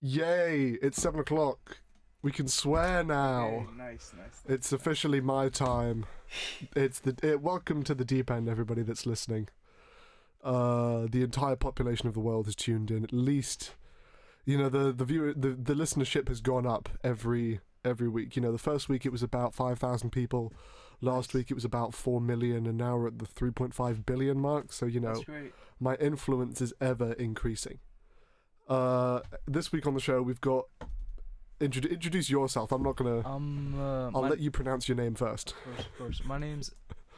Yay! It's 7 o'clock. We can swear Okay, now. nice, nice, nice, It's nice. officially my time. Welcome to the deep end, everybody that's listening. The entire population of the world has tuned in. At least, the listenership has gone up every week. The first week it was about 5,000 people. Last Nice. week it was about 4 million, and now we're at the 3.5 billion mark. So That's great. my influence is ever increasing. This week on the show we've got introduce yourself. I'm not gonna. I'll My let you pronounce your name first. of course, of course. My name's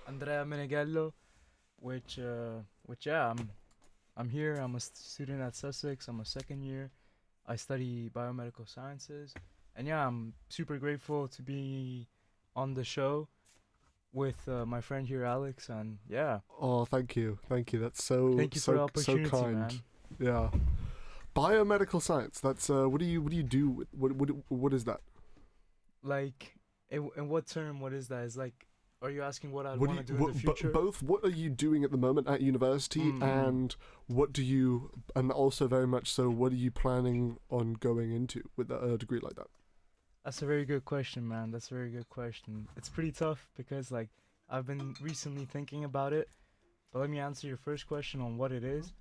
Andrea Meneghello, which yeah, I'm here. I'm a student at Sussex. I'm a second year. I study biomedical sciences, and yeah, I'm super grateful to be on the show with my friend here, Alex. And yeah, Oh, thank you. That's so thank you for the so opportunity, kind. man. Yeah, biomedical science. That's what do you do? What is that? Like, in what term? What is that? Is like, are you asking what I'd What do want you to do in the future? both? What are you doing at the moment at university, Mm-mm. and what do you, and also very much so, what are you planning on going into with a degree like that? That's a very good question, man. That's a very good question. It's pretty tough because like I've been recently thinking about it, but let me answer your first question on what it is.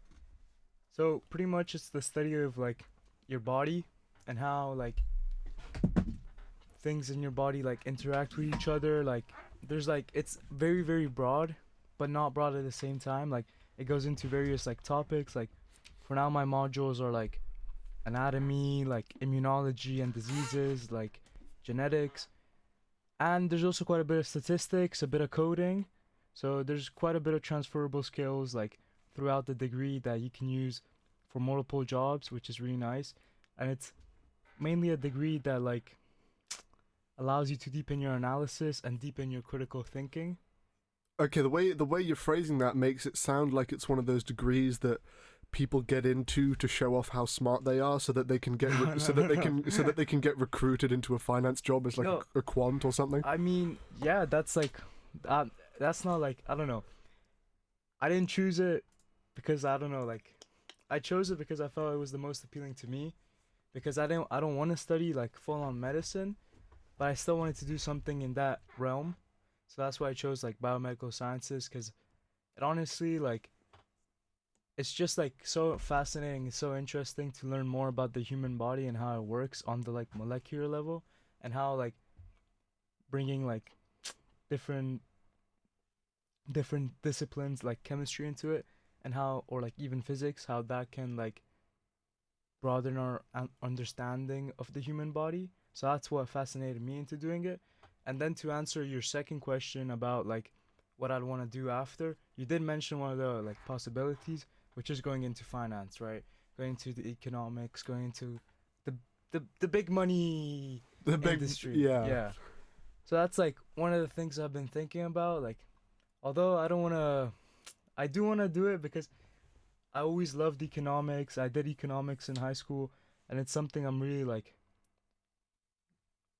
So, pretty much it's the study of like your body and how like things in your body like interact with each other. Like there's like it's very very broad, but not broad at the same time. Like it goes into various like topics. Like for now my modules are like anatomy, like immunology and diseases, like genetics. And there's also quite a bit of statistics, a bit of coding. So there's quite a bit of transferable skills like throughout the degree that you can use for multiple jobs, which is really nice. And it's mainly a degree that like allows you to deepen your analysis and deepen your critical thinking. Okay, the way you're phrasing that makes it sound like it's one of those degrees that people get into to show off how smart they are, so that they can get No, so no, that no, they no. can get recruited into a finance job as like No, a quant or something. I mean, yeah, that's like that that's not like I don't know. I didn't choose it because I don't know, like I chose it because I felt it was the most appealing to me because I don't want to study like full on medicine, but I still wanted to do something in that realm. So that's why I chose like biomedical sciences because it honestly like it's just like so fascinating, so interesting to learn more about the human body and how it works on the like molecular level and how like bringing like different different disciplines like chemistry into it and how or like even physics how that can like broaden our understanding of the human body. So that's what fascinated me into doing it. And then to answer your second question about like what I'd want to do after, you did mention one of the like possibilities, which is going into finance, right? Going into the economics, going into the the big money The big industry. yeah. Yeah. So that's like one of the things I've been thinking about. Like, although I don't want to, I do want to do it because I always loved economics. I did economics in high school, and it's something I'm really like.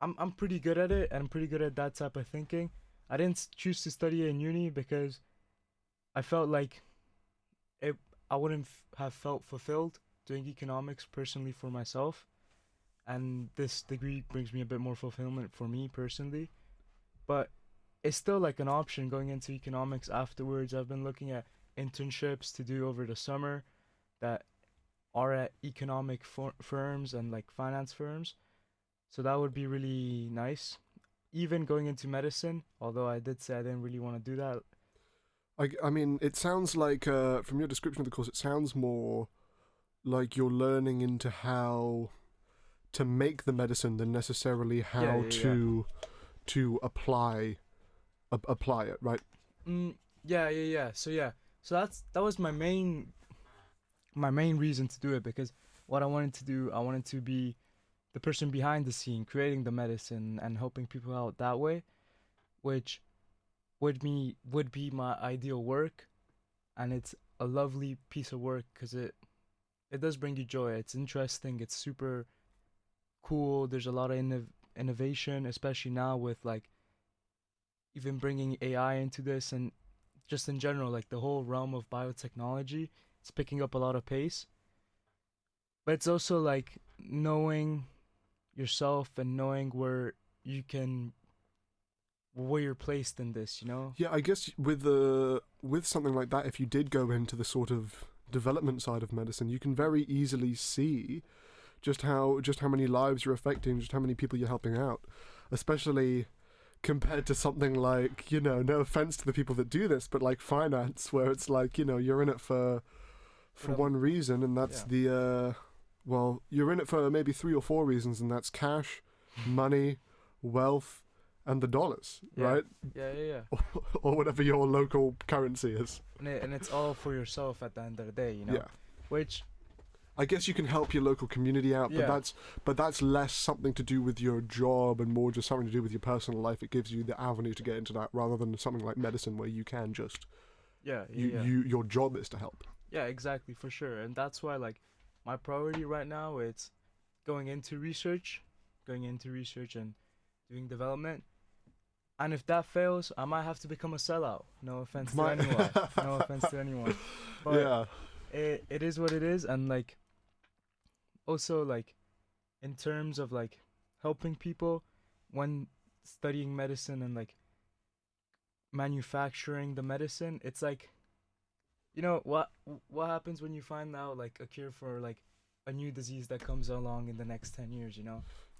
I'm pretty good at it, and I'm pretty good at that type of thinking. I didn't choose to study it in uni because I felt like it. I wouldn't have felt fulfilled doing economics personally for myself, and this degree brings me a bit more fulfillment for me personally. But it's still like an option going into economics afterwards. I've been looking at internships to do over the summer that are at economic firms and like finance firms. So that would be really nice. Even going into medicine, although I did say I didn't really want to do that. I mean, it sounds like from your description of the course, it sounds more like you're learning into how to make the medicine than necessarily Yeah, how yeah, yeah. to apply it, right? Yeah, yeah, yeah. So yeah, so that was my main reason to do it because what I wanted to do, I wanted to be the person behind the scene, creating the medicine and helping people out that way, which would be my ideal work, and it's a lovely piece of work because it does bring you joy. It's interesting. It's super cool. There's a lot of innovation, especially now with like even bringing AI into this and just in general, like the whole realm of biotechnology. It's picking up a lot of pace, but it's also like knowing yourself and knowing where you're placed in this, you know? Yeah, I guess with something like that, if you did go into the sort of development side of medicine, you can very easily see just how many lives you're affecting, just how many people you're helping out, especially compared to something like, no offense to the people that do this, but like finance, where it's like, you're in it for one reason, and that's well, you're in it for maybe 3 or 4 reasons, and that's cash, money, wealth, and the dollars, right? Yeah. Or whatever your local currency is. And it's all for yourself at the end of the day, you know? Yeah. Which, I guess you can help your local community out, but that's less something to do with your job and more just something to do with your personal life. It gives you the avenue to get into that rather than something like medicine where you can just your job is to help. Yeah, exactly, for sure. And that's why, like, my priority right now is going into research and doing development. And if that fails, I might have to become a sellout. No offense to anyone. No offense to anyone. But yeah. It is what it is. And like, also like, in terms of like helping people when studying medicine and like manufacturing the medicine, it's like, what happens when you find out like a cure for like a new disease that comes along in the next 10 years,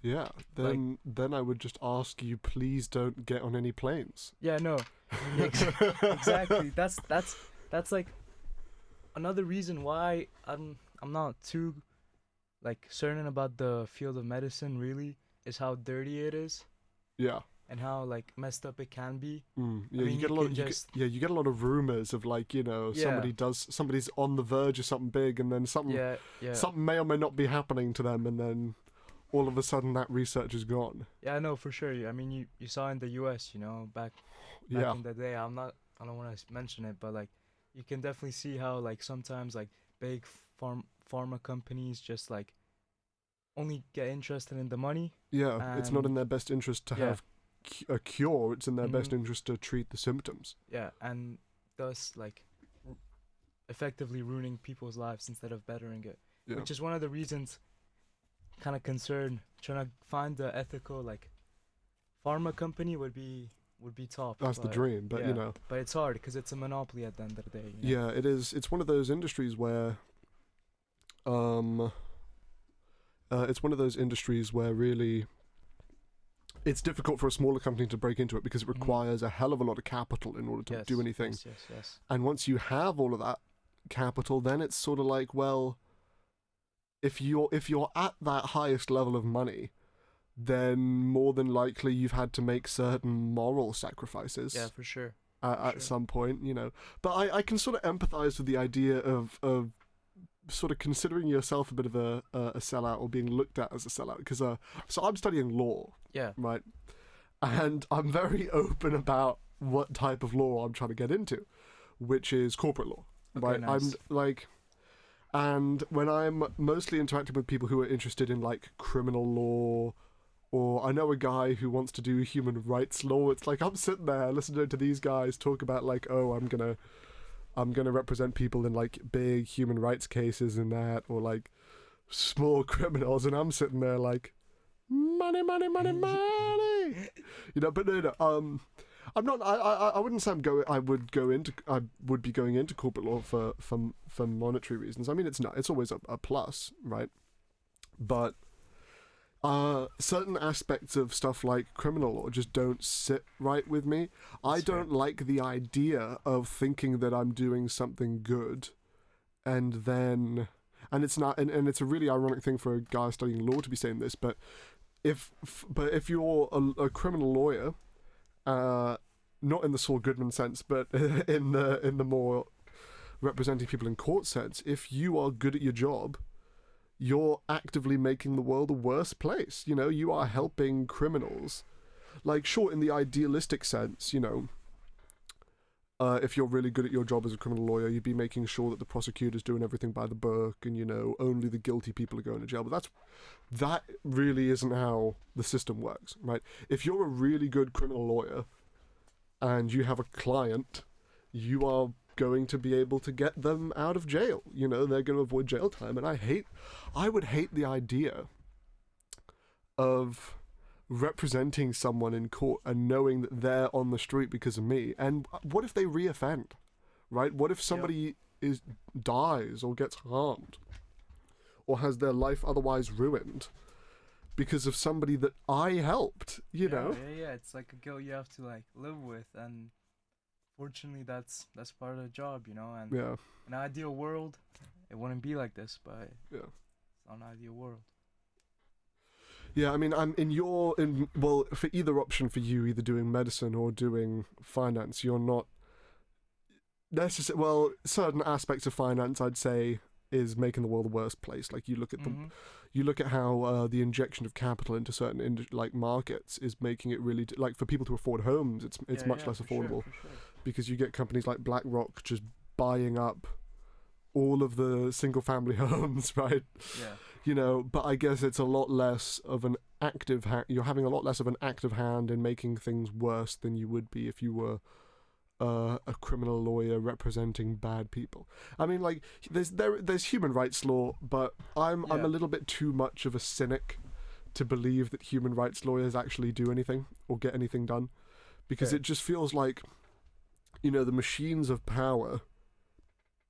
Yeah, then I would just ask you, please don't get on any planes. Yeah, no, exactly. That's like another reason why I'm not too like certain about the field of medicine. Really, is how dirty it is. Yeah. And how like messed up it can be. Yeah, I mean, you get a lot of rumors of like somebody's on the verge of something big, and then something may or may not be happening to them, and then all of a sudden that research is gone. Yeah, no, for sure. I mean, you saw in the U.S., back in the day. I don't want to mention it, but like, you can definitely see how like sometimes like big pharma companies just like only get interested in the money. Yeah, it's not in their best interest to have a cure. It's in their best interest to treat the symptoms. Yeah, and thus like effectively ruining people's lives instead of bettering it. Yeah. Which is one of the reasons kind of concerned trying to find the ethical like pharma company would be top. That's the dream, but but it's hard because it's a monopoly at the end of the day. Yeah, it is. It's one of those industries where really it's difficult for a smaller company to break into it because it requires a hell of a lot of capital in order to do anything. Yes. And once you have all of that capital, then it's sort of like, well, if you're at that highest level of money, then more than likely you've had to make certain moral sacrifices. Yeah, for sure. At some point, But I can sort of empathize with the idea of sort of considering yourself a bit of a sellout or being looked at as a sellout, because so I'm studying law, right, and I'm very open about what type of law I'm trying to get into, which is corporate law, right? Nice. I'm like, and when I'm mostly interacting with people who are interested in like criminal law, or I know a guy who wants to do human rights law, it's like I'm sitting there listening to these guys talk about like, oh, I'm gonna represent people in like big human rights cases and that, or like small criminals, and I'm sitting there like, money. But no. I'm not. I wouldn't say I would be going into corporate law for monetary reasons. I mean, it's always a plus, right? But certain aspects of stuff like criminal law just don't sit right with me. I don't like the idea of thinking that I'm doing something good, and it's not, and it's a really ironic thing for a guy studying law to be saying this, but if you're a criminal lawyer, not in the Saul Goodman sense, but in the more representing people in court sense, if you are good at your job, you're actively making the world a worse place. You are helping criminals. Like, sure, in the idealistic sense, if you're really good at your job as a criminal lawyer, you'd be making sure that the prosecutor's doing everything by the book, and only the guilty people are going to jail. But that really isn't how the system works, right? If you're a really good criminal lawyer and you have a client, you are going to be able to get them out of jail. They're going to avoid jail time. And I would hate the idea of representing someone in court and knowing that they're on the street because of me? And what if they reoffend, right? What if Yep. somebody is dies or gets harmed or has their life otherwise ruined because of somebody that I helped, you Yeah, know? yeah, yeah. It's like a guilt you have to like live with, and fortunately, that's part of the job, you know. And Yeah, in an ideal world, it wouldn't be like this, but yeah. it's not an ideal world. Yeah, I mean, I'm in your in well for either option for you, either doing medicine or doing finance. You're not necessarily well. Certain aspects of finance, I'd say, is making the world a worse place. Like Mhm. you look at how the injection of capital into certain like markets is making it really like for people to afford homes. It's Yeah, much yeah, less for sure, affordable for sure. because you get companies like BlackRock just buying up all of the single family homes, right? Yeah. You know, but I guess it's a lot less of an you're having a lot less of an active hand in making things worse than you would be if you were a criminal lawyer representing bad people. I mean, like there's human rights law, but I'm Yeah. a little bit too much of a cynic to believe that human rights lawyers actually do anything or get anything done, because Fair. it just feels like, you know, the machines of power,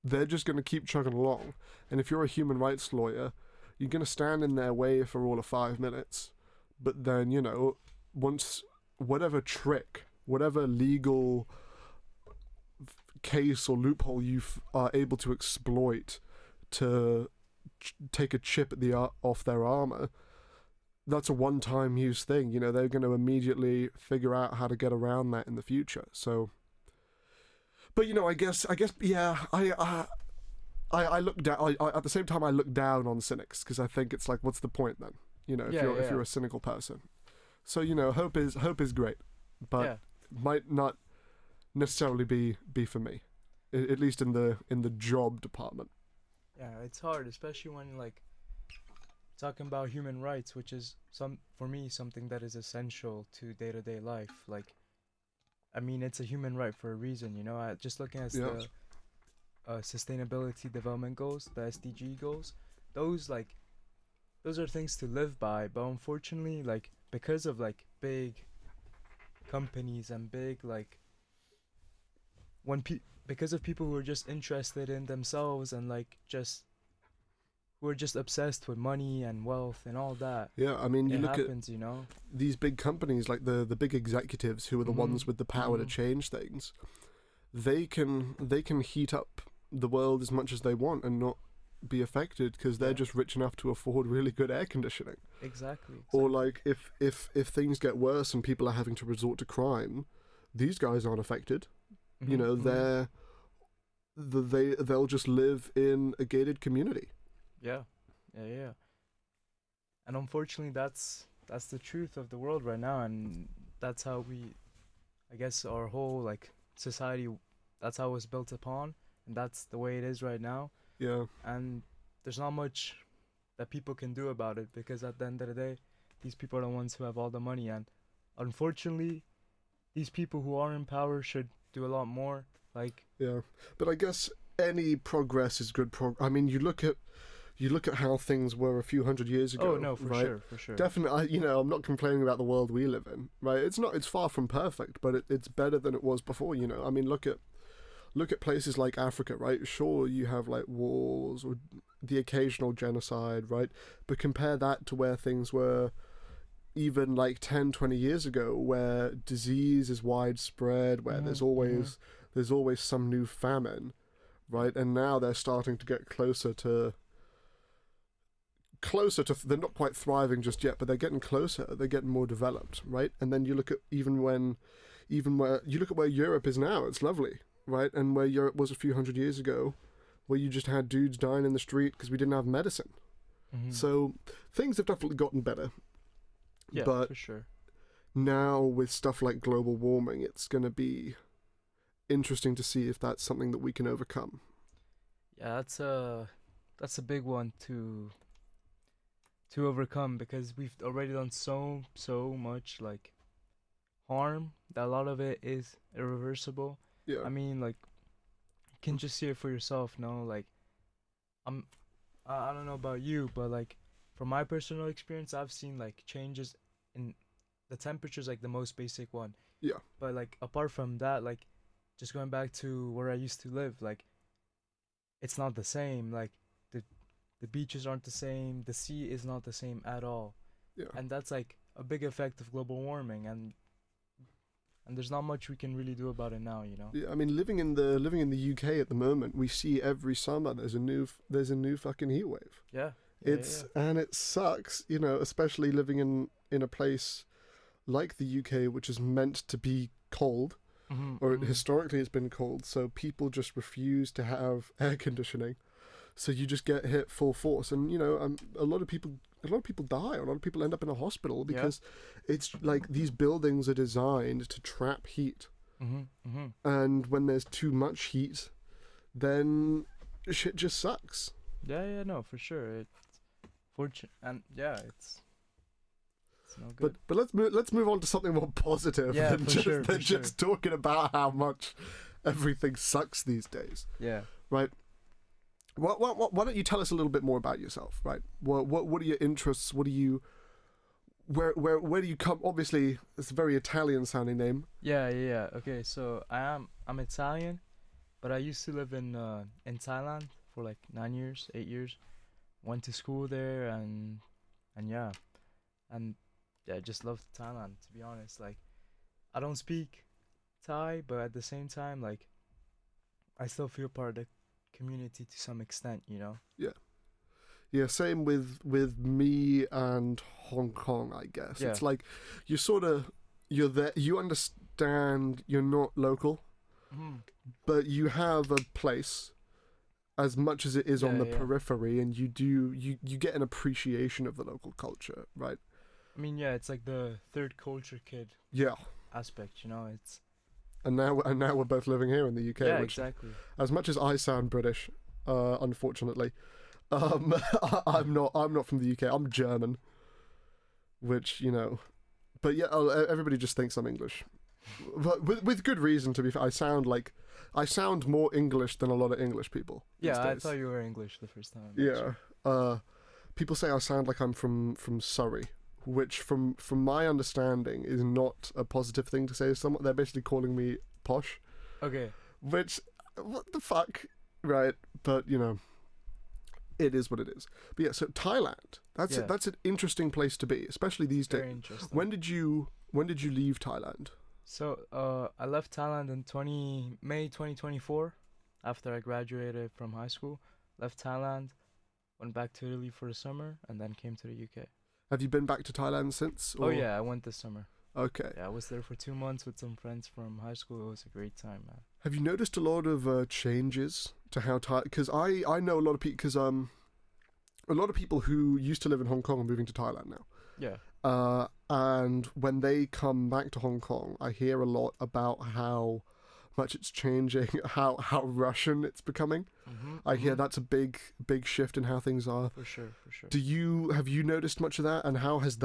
they're just going to keep chugging along. And if you're a human rights lawyer, you're going to stand in their way for all of 5 minutes. But then, you know, once whatever trick, whatever legal case or loophole you are able to exploit to take a chip at the off their armor, that's a one-time use thing. You know, they're going to immediately figure out how to get around that in the future. So, but you know, yeah, I look down. At the same time, I look down on cynics because I think it's like, what's the point then? You know, Yeah, if yeah, you're a cynical person. So you know, hope is great, but yeah. might not necessarily be for me, at least in the job department. Yeah, it's hard, especially when like talking about human rights, which is some for me something that is essential to day-to-day life. Like, I mean, it's a human right for a reason, you know. Just looking at Yeah, the sustainability development goals, the SDG goals, those like those are things to live by. But unfortunately, like because of like big companies and big like because of people who are just interested in themselves and like just who are just obsessed with money and wealth and all that, yeah. I mean, you it look at happens, you know. these big companies, like the big executives who are the ones Mhm. with the power to Mhm. change things. They can heat up the world as much as they want and not be affected because they're Yeah. just rich enough to afford really good air conditioning. Exactly. Or Exactly. like if things get worse and people are having to resort to crime, these guys aren't affected. You Mhm. know, Mhm. they'll just live in a gated community. Yeah. Yeah. Yeah. And unfortunately, that's the truth of the world right now, and that's how I guess, our whole like society, that's how it was built upon, and that's the way it is right now. Yeah, And there's not much that people can do about it because at the end of the day, these people are the ones who have all the money, and unfortunately, these people who are in power should do a lot more. Like, yeah. But I guess any progress is good I mean, you look at how things were a few hundred years oh ago, no, for right? sure, for sure. Definitely, you know, I'm not complaining about the world we live in, right? It's far from perfect, but it's better than it was before. You know, I mean, look at places like Africa, right? Sure, you have like wars or the occasional genocide, right? But compare that to where things were even like 10, 20 years ago, where disease is widespread, where Mhm. Mhm. there's always some new famine, right? And now they're starting to get closer to they're not quite thriving just yet, but they're getting closer, they're getting more developed, right? And then you look at even where you look at where Europe is now, it's lovely, right? And where Europe was a few hundred years ago, where you just had dudes dying in the street because we didn't have medicine. Mhm. So things have definitely gotten better, Yeah, but for sure. now with stuff like global warming, it's going to be interesting to see if that's something that we can overcome. Yeah, that's a big one to overcome because we've already done so much like harm that a lot of it is irreversible. Yeah, I mean, like you can just see it for yourself, no? Like I'm I don't know about you, but like from my personal experience, I've seen like changes in the temperature's like the most basic one. Yeah. But like apart from that, like just going back to where I used to live, like it's not the same. Like the the beaches aren't the same, the sea is not the same at all. Yeah. And that's like a big effect of global warming, and there's not much we can really do about it now, you know. Yeah, I mean, living in the UK at the moment, we see every summer there's a new fucking heat wave. Yeah. And it sucks, you know, especially living in a place like the UK, which is meant to be cold, or historically it's been cold, so people just refuse to have air conditioning, so you just get hit full force, and you know, a lot of people die. A lot of people end up in a hospital because it's like these buildings are designed to trap heat, and when there's too much heat, then shit just sucks. Yeah, no, for sure. It's fortunate, and yeah, it's no good. But let's move on to something more positive than just talking about how much everything sucks these days. Yeah. Right. Why don't you tell us a little bit more about yourself? Right. What are your interests? What do you where do you come? Obviously, it's a very Italian sounding name. Yeah. Okay, so I'm Italian, but I used to live in Thailand for like 9 years, 8 years. Went to school there, and yeah, and yeah, just loved Thailand, to be honest. Like, I don't speak Thai, but at the same time, like, I still feel part of the community to some extent, you know. Yeah, same with me and Hong Kong, I guess. Yeah. It's like you're there, you understand you're not local, but you have a place as much as it is on the periphery, and you get an appreciation of the local culture, right? I mean, yeah, it's like the third culture kid Yeah. aspect, you know. It's And now we're both living here in the UK. yeah, which, exactly. as much as I sound British, unfortunately, I'm not from the UK. I'm German, which, you know, but yeah, everybody just thinks I'm English, but with good reason. To be fair, I sound more English than a lot of English people. Yeah, I days. thought you were English the first time. Yeah. People say I sound like I'm from Surrey, which from my understanding is not a positive thing to say to someone. They're basically calling me posh. Okay. Which, what the fuck, right? But you know, it is what it is. But yeah, so Thailand. That's an interesting place to be, especially these days. Very interesting. When did you leave Thailand? So, I left Thailand in May 2024, after I graduated from high school. Left Thailand, went back to Italy for the summer, and then came to the UK. Have you been back to Thailand since? Oh yeah, I went this summer. Okay. Yeah, I was there for 2 months with some friends from high school. It was a great time, man. Have you noticed a lot of changes to how Thai? Because I know a lot of people. Because a lot of people who used to live in Hong Kong are moving to Thailand now. Yeah. And when they come back to Hong Kong, I hear a lot about how much it's changing, how Russian it's becoming. I hear that's a big shift in how things are. For sure. Have you noticed much of that, and how has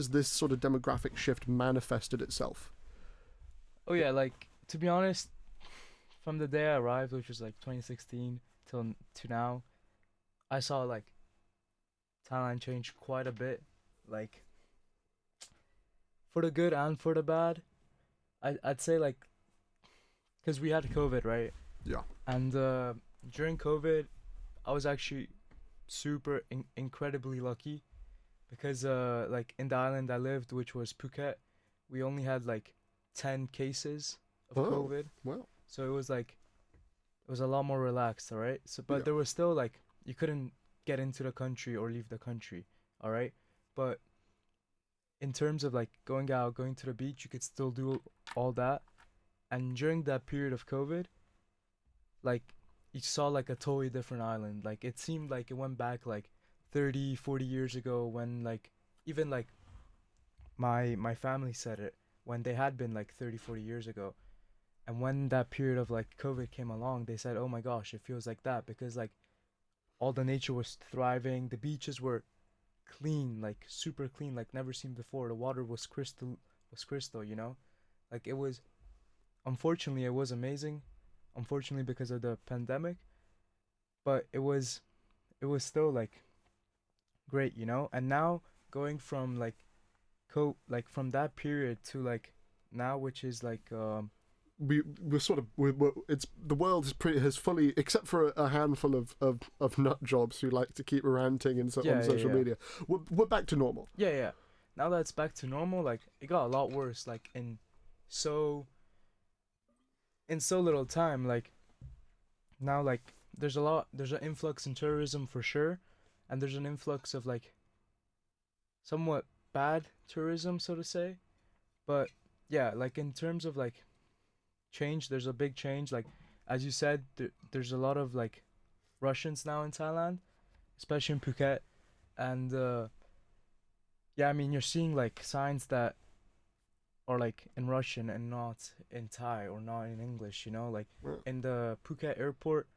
this sort of demographic shift manifested itself? Oh yeah, like, to be honest, from the day I arrived, which was like 2016 to now, I saw like Thailand change quite a bit, like for the good and for the bad. I'd say, like, because we had COVID, right? Yeah. And during COVID, I was actually super incredibly lucky, because like in the island I lived, which was Phuket, we only had like 10 cases of COVID. Wow. So it was a lot more relaxed, all right? So but there was still like, you couldn't get into the country or leave the country, all right? But in terms of like going out, going to the beach, you could still do all that. And during that period of COVID, like, you saw like a totally different island. Like, it seemed like it went back like 30, 40 years ago, when like, even like my family said it, when they had been like 30, 40 years ago. And when that period of like COVID came along, they said, oh my gosh, it feels like that, because like all the nature was thriving, the beaches were clean, like super clean, like never seen before. The water was crystal, you know? Like, unfortunately it was amazing, unfortunately because of the pandemic, but it was still like great, you know. And now going from like like from that period to like now, which is like we're sort of it's the world is pretty has fully, except for a handful of nut jobs who like to keep ranting on yeah, yeah, social yeah. media. We're back to normal. Yeah, yeah. Now that it's back to normal, like it got a lot worse. Like so in so little time. Like now, like there's an influx in tourism for sure, and there's an influx of like somewhat bad tourism, so to say. But yeah, like in terms of like change, there's a big change. Like as you said, there's a lot of like Russians now in Thailand, especially in Phuket, and yeah, I mean you're seeing like signs that or like in Russian and not in Thai or not in English, you know, like Yeah. in the Phuket airport,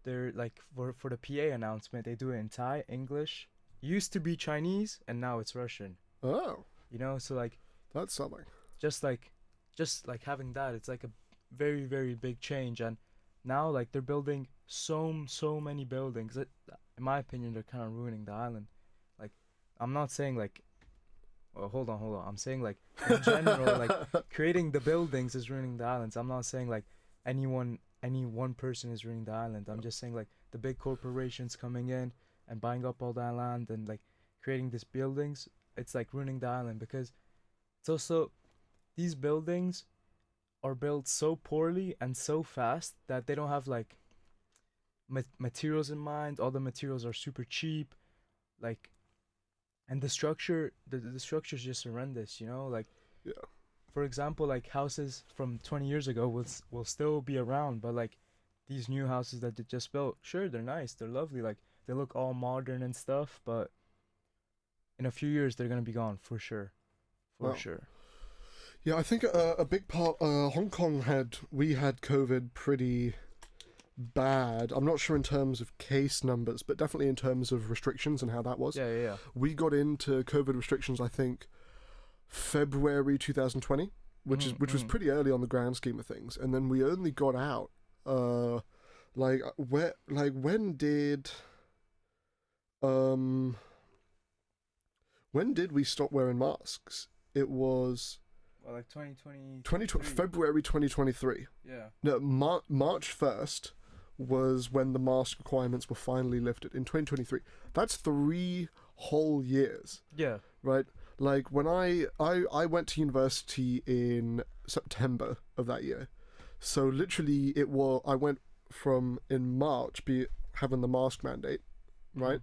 they're like for the PA announcement, they do it in Thai, English. Used to be Chinese and now it's Russian, Oh, you know, so like that's something. just like just like having that, it's like a very very big change. And now like they're building so many buildings that, in my opinion, they're kind of ruining the island. Like I'm not saying like, well, hold on. I'm saying like in general, like creating the buildings is ruining the islands. I'm not saying like any one person is ruining the island. I'm just saying like the big corporations coming in and buying up all that land and like creating these buildings. It's like ruining the island because it's also these buildings are built so poorly and so fast that they don't have like materials in mind. All the materials are super cheap. Like and the structure is just horrendous, you know, like Yeah. for example, like houses from 20 years ago will still be around, but like these new houses that they just built, sure, they're nice, they're lovely, like they look all modern and stuff, but in a few years they're gonna be gone for sure, for Well, sure. yeah, I think a big part. Hong Kong we had COVID pretty bad. I'm not sure in terms of case numbers, but definitely in terms of restrictions and how that was. Yeah, yeah, yeah. We got into COVID restrictions, I think, February 2020, which was Mm. pretty early on the grand scheme of things, and then we only got out. Like um when did we stop wearing masks? It was Well, like 2020, 2020 February 2023. Yeah. No, March 1st was when the mask requirements were finally lifted in 2023. That's 3 whole years, Yeah. right? Like when I went to university in September of that year. So literally I went from in March be having the mask mandate, right?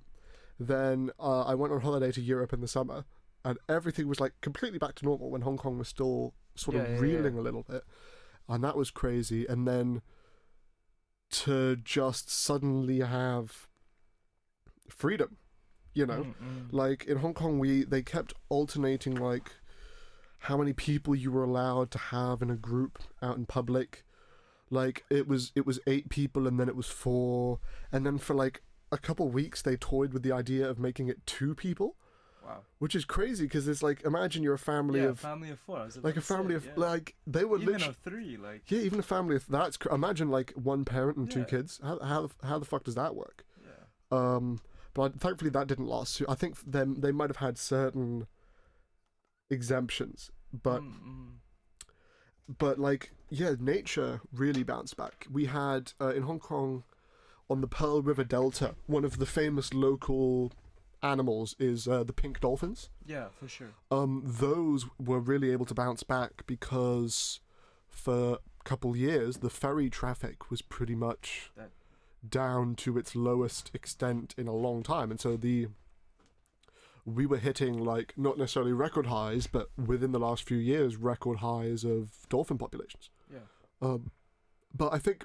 Then I went on holiday to Europe in the summer, and everything was like completely back to normal when Hong Kong was still sort Yeah, of yeah, yeah. reeling a little bit, and that was crazy. And then to just suddenly have freedom, you know, Mm. like in Hong Kong, they kept alternating like how many people you were allowed to have in a group out in public. Like it was 8 people, and then it was 4, and then for like a couple weeks they toyed with the idea of making it 2 people, Wow. which is crazy because it's like imagine you're a family Yeah, of family of four. I was like about a to say, family of yeah. like they were Even literally of three, like yeah, even a family of imagine like one parent and 2 kids. Yeah. How the fuck does that work? Yeah. But thankfully that didn't last. I think they might have had certain exemptions, but like yeah, nature really bounced back. We had in Hong Kong on the Pearl River Delta, one of the famous local animals is the pink dolphins. Yeah, for sure. Those were really able to bounce back because for a couple years the ferry traffic was pretty much That down to its lowest extent in a long time, and so we were hitting like not necessarily record highs, but within the last few years record highs of dolphin populations. yeah. But I think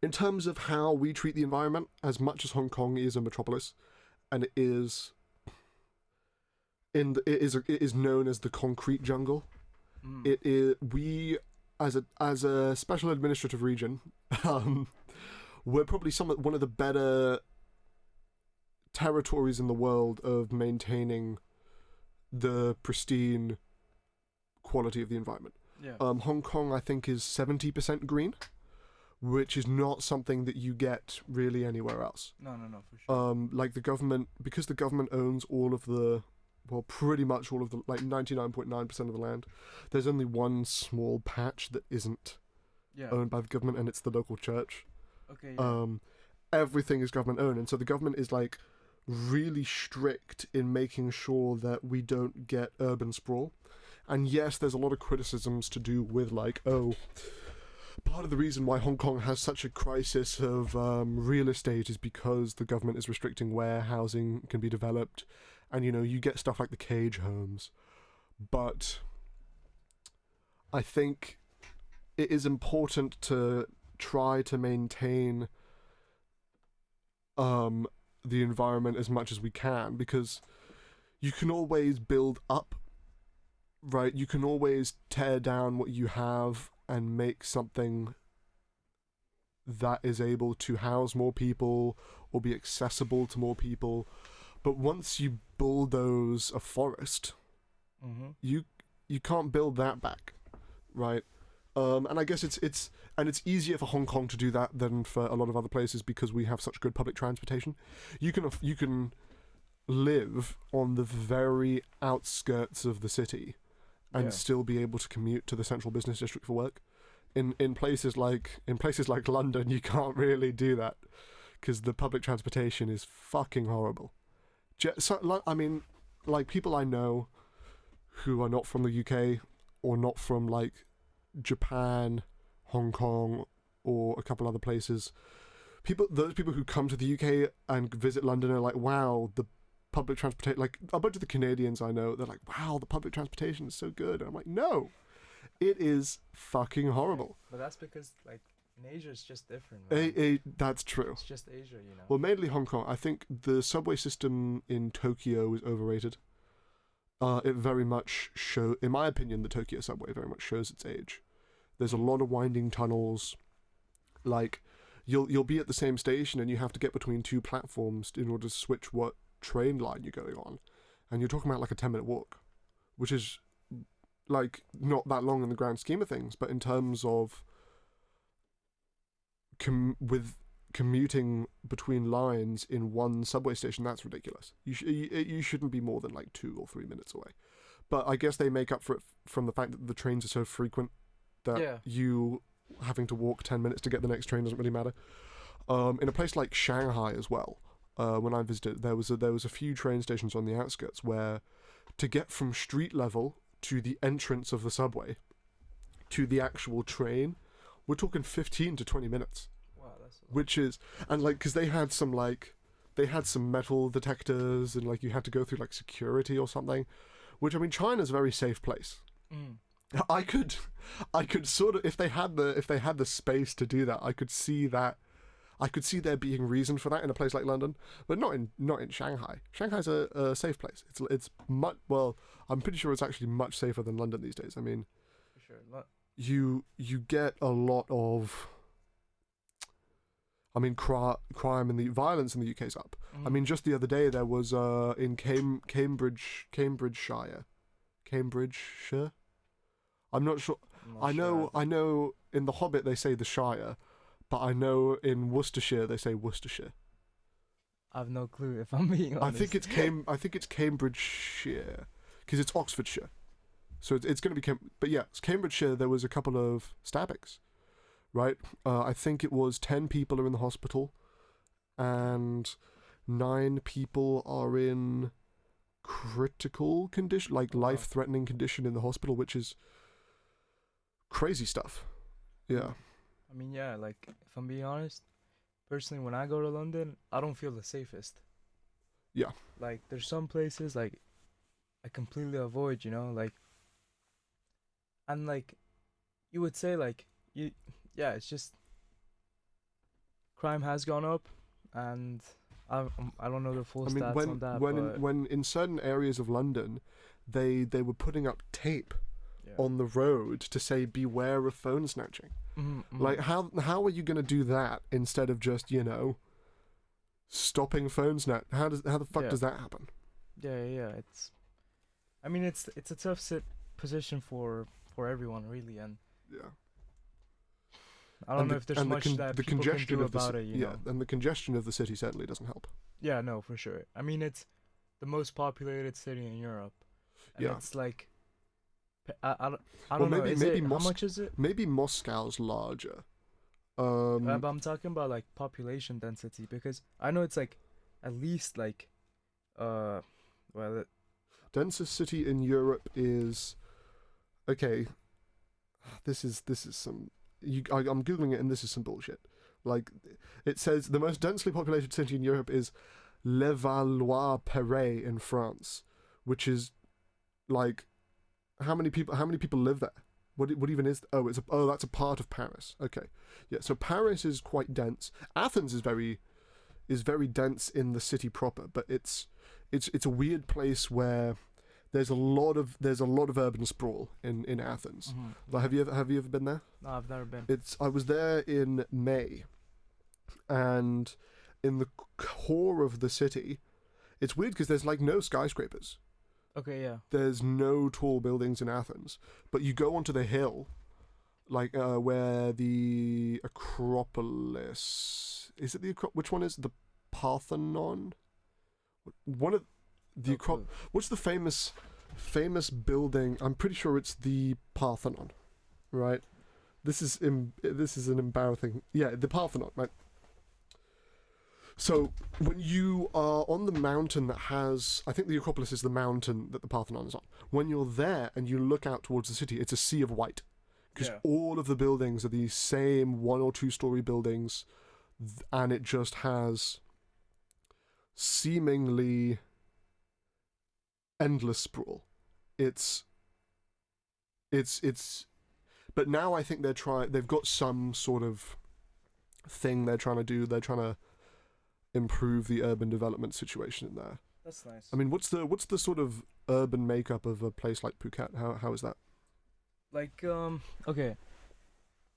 in terms of how we treat the environment, as much as Hong Kong is a metropolis, and it is known as the concrete jungle. It is we as a special administrative region, we're probably one of the better territories in the world of maintaining the pristine quality of the environment. Yeah. Hong Kong, I think, is 70% green, which is not something that you get really anywhere else. No, for sure. Like the government, because the government owns all of the, well, pretty much all of the, like 99.9% of the land. There's only one small patch that isn't Yeah. owned by the government, and it's the local church. Okay. Yeah. Everything is government owned, and so the government is like really strict in making sure that we don't get urban sprawl. And yes, there's a lot of criticisms to do with like, oh, part of the reason why Hong Kong has such a crisis of real estate is because the government is restricting where housing can be developed, and you get stuff like the cage homes. But I think it is important to try to maintain the environment as much as we can, because you can always build up, right? You can always tear down what you have and make something that is able to house more people or be accessible to more people. But once you bulldoze a forest, you can't build that back, right? And I guess it's easier for Hong Kong to do that than for a lot of other places because we have such good public transportation. You can live on the very outskirts of the city and still be able to commute to the central business district for work. In places like London, you can't really do that because the public transportation is fucking horrible. So, I mean, like people I know who are not from the UK or not from like Japan, Hong Kong, or a couple other places. Those people who come to the UK and visit London are like, wow, the public transportation. Like a bunch of the Canadians I know, they're like, wow, the public transportation is so good. And I'm like, no, it is fucking horrible. But that's because like in Asia it's just different. Man. That's true. It's just Asia, Well, mainly Hong Kong. I think the subway system in Tokyo is overrated. It very much in my opinion, the Tokyo subway very much shows its age. There's a lot of winding tunnels. Like, you'll be at the same station and you have to get between two platforms in order to switch what train line you're going on, and you're talking about like a 10-minute walk, which is like not that long in the grand scheme of things, but in terms of commuting between lines in one subway station, that's ridiculous. You shouldn't be more than like 2 or 3 minutes away. But I guess they make up for it from the fact that the trains are so frequent that you having to walk 10 minutes to get the next train doesn't really matter. In a place like Shanghai as well, when I visited, there was a few train stations on the outskirts where to get from street level to the entrance of the subway to the actual train, we're talking 15 to 20 minutes. Wow, that's a lot. Which is, and like, because they had some metal detectors and like you had to go through like security or something, which, I mean, China's a very safe place. I could sort of, if they had the space to do that, I could see there being reason for that in a place like London, but not in Shanghai. Shanghai's a safe place. It's much, well, I'm pretty sure it's actually much safer than London these days. I mean, For sure. you get a lot of, I mean, crime and the violence in the UK is up. I mean, just the other day there was in Cambridgeshire. I'm not sure. I know in The Hobbit they say the Shire, but I know in Worcestershire they say Worcestershire. I've no clue if I'm being honest. I think it's Cambridgeshire because it's Oxfordshire, so it's going to be but yeah, it's Cambridgeshire. There was a couple of stabbings, right? I think it was 10 people are in the hospital, and 9 people are in critical condition, like life-threatening condition in the hospital, which is crazy stuff. Yeah. I mean, yeah, like, if I'm being honest, personally, when I go to London, I don't feel the safest. Yeah. Like, there's some places, like, I completely avoid, like, and, like, you would say, like, it's just, crime has gone up, and I don't know the full stats on that, when in certain areas of London, they were putting up tape on the road to say beware of phone snatching. Like, how are you going to do that instead of just stopping phone snatch? How the fuck does that happen? Yeah. It's a tough position for everyone, really, and I don't know if there's much that the people can congestion do of the about it, you know. and the congestion of the city certainly doesn't help. Yeah, no, for sure. I mean, it's the most populated city in Europe, and Yeah. it's like, I Well, don't know. Is maybe it how much is it? maybe Moscow's larger. But I'm talking about like population density because I know it's like at least like uh well Densest city in Europe is okay. This is some. I'm googling it and this is some bullshit. Like, it says the most densely populated city in Europe is Levallois-Perret in France, which is like how many people live there? What even is? That's a part of Paris. Okay, yeah. So Paris is quite dense. Athens is very dense in the city proper, but it's a weird place where there's a lot of urban sprawl in Athens. mhm, Like, mhm. have you ever been there? No, I've never been. I was there in May, and in the core of the city, it's weird because there's like no skyscrapers. Okay, yeah. There's no tall buildings in Athens, but you go onto the hill, like where the Acropolis is. It the which one is the Parthenon? One of the No clue. What's the famous building? I'm pretty sure it's the Parthenon, right? This is an embarrassing. Yeah, the Parthenon, right? So when you are on the mountain that has, I think the Acropolis is the mountain that the Parthenon is on. When you're there and you look out towards the city, it's a sea of white, because Yeah. all of the buildings are these same 1 or 2 story buildings, and it just has seemingly endless sprawl. It's but now I think they've got some sort of thing they're trying to do. They're trying to improve the urban development situation in there. That's nice. I mean, what's the sort of urban makeup of a place like Phuket? How is that? Like okay.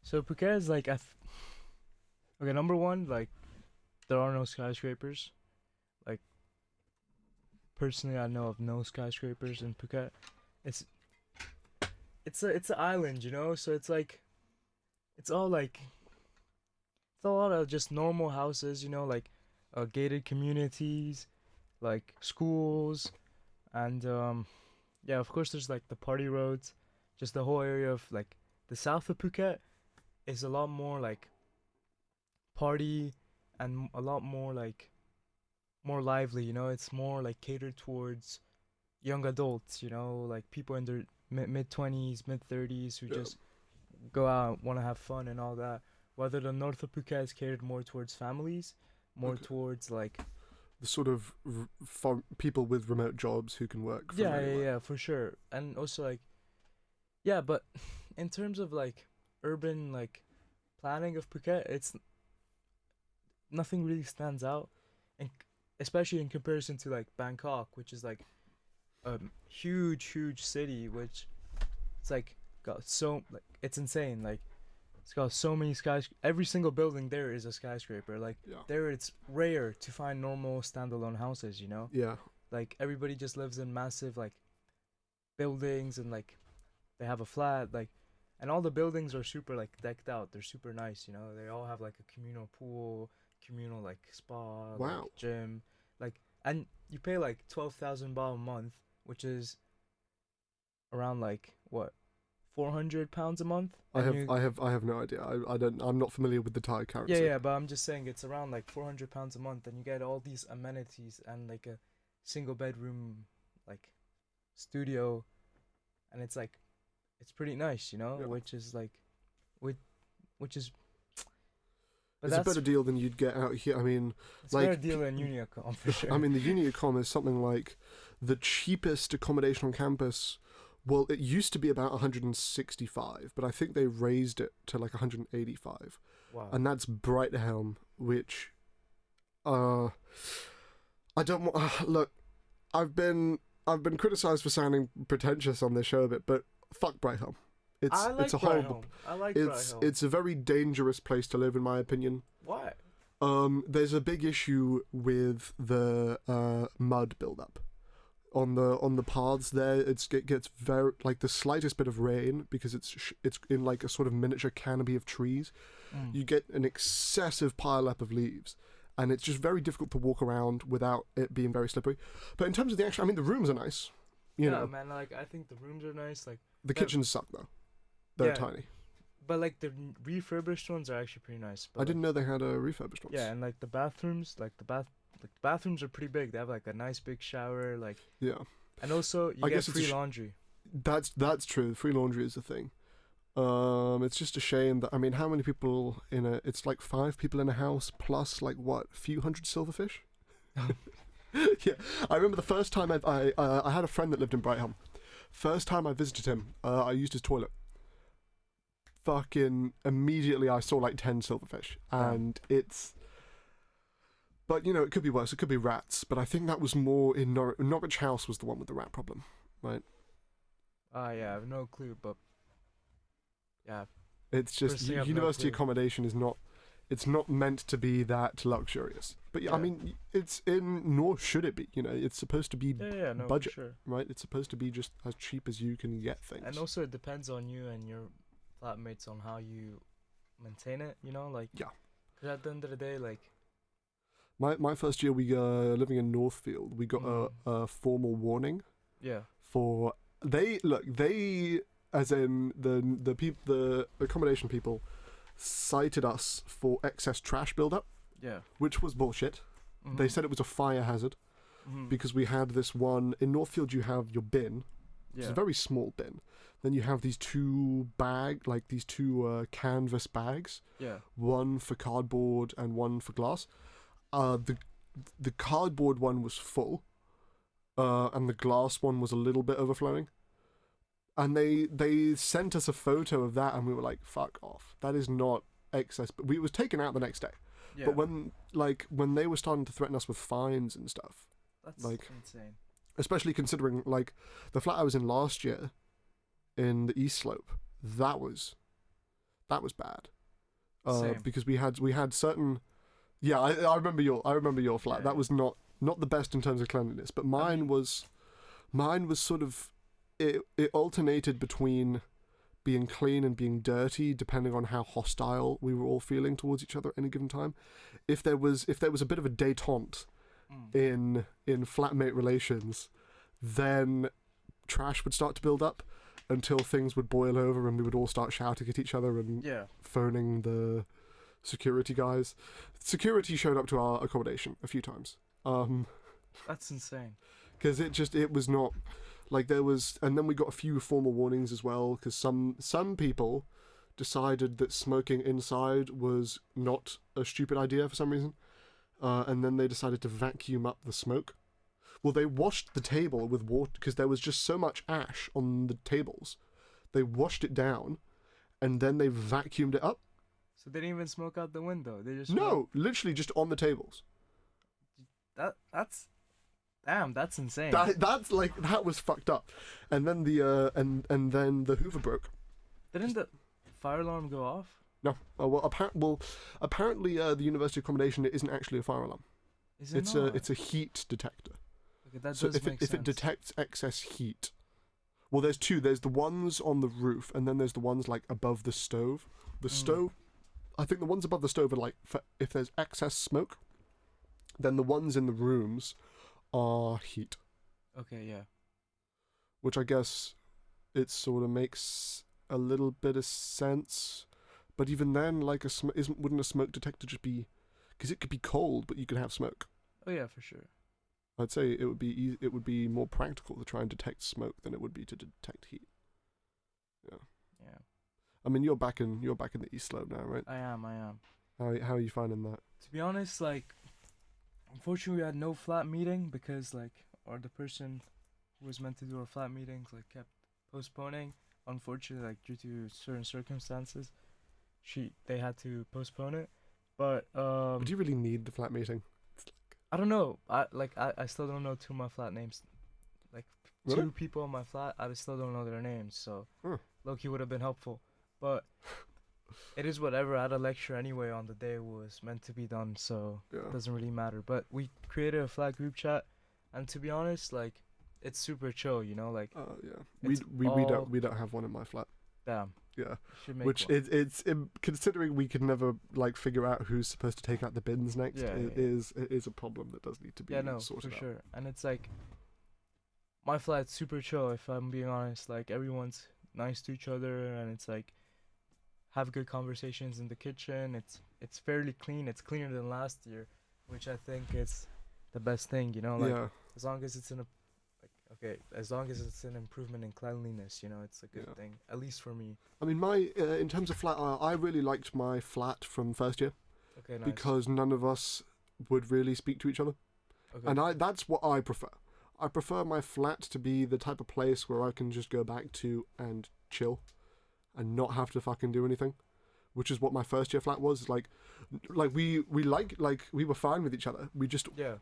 So Phuket is like okay, number one, like there are no skyscrapers. Like personally I know of no skyscrapers in Phuket. It's it's an island, you know, so it's like it's all like it's a lot of just normal houses, you know, like gated communities, like schools, and yeah, of course there's like the party roads. Just the whole area of like the south of Phuket is a lot more like party and a lot more like more lively, you know. It's more like catered towards young adults, you know, like people in their mid 20s, mid 30s who Yeah. just go out, want to have fun and all that. Whether the north of Phuket is catered more towards families, more Okay. towards like The sort of for people with remote jobs who can work from anywhere. yeah, for sure. And also like yeah, but in terms of like urban like planning of Phuket, it's nothing really stands out, and especially in comparison to like Bangkok, which is like a huge city, which it's like got so like it's insane. Like it's got so many every single building there is a skyscraper. Like Yeah. there, it's rare to find normal standalone houses. You know, Yeah. like everybody just lives in massive like buildings and like they have a flat like and all the buildings are super like decked out. They're super nice, you know. They all have like a communal pool, communal like spa, Wow. like gym, like and you pay like 12,000 baht a month, which is around like what, 400 pounds a month. I And you, I have no idea. I'm not familiar with the Thai currency. yeah, but I'm just saying it's around like 400 pounds a month, and you get all these amenities and like a single bedroom like studio, and it's like it's pretty nice, you know, Yeah. which is like, which is. But It's a that's better deal than you'd get out here. I mean, it's like, a better deal than Unicom for sure. I mean, the Unicom is something like the cheapest accommodation on campus. Well, it used to be about 165, but I think they raised it to like 185, wow. and that's Brighthelm, which, I don't want. Look, I've been criticized for sounding pretentious on this show a bit, but fuck Brighthelm. It's a horrible. I like It's a very dangerous place to live, in my opinion. Why? There's a big issue with the mud buildup on the paths there. It gets very like the slightest bit of rain, because it's in like a sort of miniature canopy of trees. you get an excessive pile-up of leaves, and it's just very difficult to walk around without it being very slippery. But in terms of the actual, I mean, the rooms are nice. You know, man, like I think the rooms are nice. Like the kitchens suck though. They're Yeah. tiny. but like the refurbished ones are actually pretty nice. But I didn't know they had refurbished ones. Yeah, and like the bathrooms, like the bathrooms are pretty big. They have like a nice big shower, like, Yeah. and also you I get guess it's a free sh- laundry. That's true. Free laundry is a thing. It's just a shame that, I mean, how many people in a? It's like 5 people in a house plus like what, a few hundred silverfish. Yeah, I remember the first time I had a friend that lived in Brighthelm. First time I visited him, I used his toilet. Fucking immediately, I saw like 10 silverfish, and it's. But you know, it could be worse. It could be rats. But I think that was more in Norwich House was the one with the rat problem, right? Yeah, I have no clue, but yeah, It's just Personally, I have no university clue. accommodation is not. It's not meant to be that luxurious. But yeah, I Yeah. mean, it's in. Nor should it be. You know, it's supposed to be yeah, no, budget, for sure. right? It's supposed to be just as cheap as you can get things. And also, it depends on you and your flatmates on how you maintain it. You know, like, Yeah. 'cause at the end of the day, like, My first year, we living in Northfield, we got a formal warning yeah, for they as in the accommodation people cited us for excess trash buildup, yeah. which was bullshit. They said it was a fire hazard because we had this one in Northfield. You have your bin, which is a very small bin. Then you have these two canvas bags, yeah, one for cardboard and one for glass. The cardboard one was full, and the glass one was a little bit overflowing. And they sent us a photo of that, and we were like, "Fuck off! That is not excess." But it was taken out the next day. yeah. But when they were starting to threaten us with fines and stuff, That's like- insane. especially considering like the flat I was in last year, in the East Slope, that was bad. Same. Because we had certain. Yeah, I remember your flat. Yeah, That yeah. was not the best in terms of cleanliness, but mine was sort of it alternated between being clean and being dirty depending on how hostile we were all feeling towards each other at any given time. If there was a bit of a détente in flatmate relations, then trash would start to build up until things would boil over and we would all start shouting at each other and Yeah, phoning the security guys. Security showed up to our accommodation a few times. that's insane. Because it was not like there was, and then we got a few formal warnings as well. Because some people decided that smoking inside was not a stupid idea for some reason, and then they decided to vacuum up the smoke. Well, they washed the table with water because there was just so much ash on the tables. They washed it down, and then they vacuumed it up. So they didn't even smoke out the window. They just No, literally just on the tables. That's damn. That's insane. That was fucked up. And then the and then the Hoover broke. Didn't the fire alarm go off? No, apparently the university accommodation isn't actually a fire alarm. Is it It's not? a heat detector. Okay, that So does if make it sense. detects excess heat, well, there's two. There's the ones on the roof, and then there's the ones like above the stove. The stove, I think the ones above the stove are like for if there's excess smoke. Then the ones in the rooms are heat, Okay, yeah. which I guess it sort of makes a little bit of sense. But even then, like wouldn't a smoke detector just be? Because it could be cold, but you could have smoke. Oh yeah, for sure. I'd say it would be it would be more practical to try and detect smoke than it would be to detect heat. Yeah, I mean, you're back in the East Slope now, right? I am. How are you finding that? To be honest, like, unfortunately, we had no flat meeting because or the person who was meant to do our flat meetings kept postponing. Unfortunately, due to certain circumstances, they had to postpone it. But Do you really need the flat meeting? I don't know. I still don't know two of my flat names. Really? Two people in my flat, I still don't know their names. So Huh. Loki would have been helpful, but it is whatever. I had a lecture anyway on the day it was meant to be done, so Yeah. it doesn't really matter. But we created a flat group chat, and to be honest, it's super chill. Yeah. It's We don't have one in my flat. Damn. Yeah, Should make which one. considering we could never like figure out who's supposed to take out the bins next, Yeah, it yeah. is a problem that does need to be Yeah, no, for sorted out. sure. And it's like my flat's super chill. If I'm being honest, like everyone's nice to each other, and it's like have good conversations in the kitchen. It's fairly clean. It's cleaner than last year, which I think is the best thing. You know, like Yeah, as long as it's in a like okay, as long as it's an improvement in cleanliness, you know, it's a good Yeah. thing. At least for me. I mean, my in terms of flat, I really liked my flat from first year Okay, nice. because none of us would really speak to each other, Okay. and that's what I prefer. I prefer my flat to be the type of place where I can just go back to and chill, and not have to fucking do anything, which is what my first year flat was. Like we we were fine with each other. We just Yeah.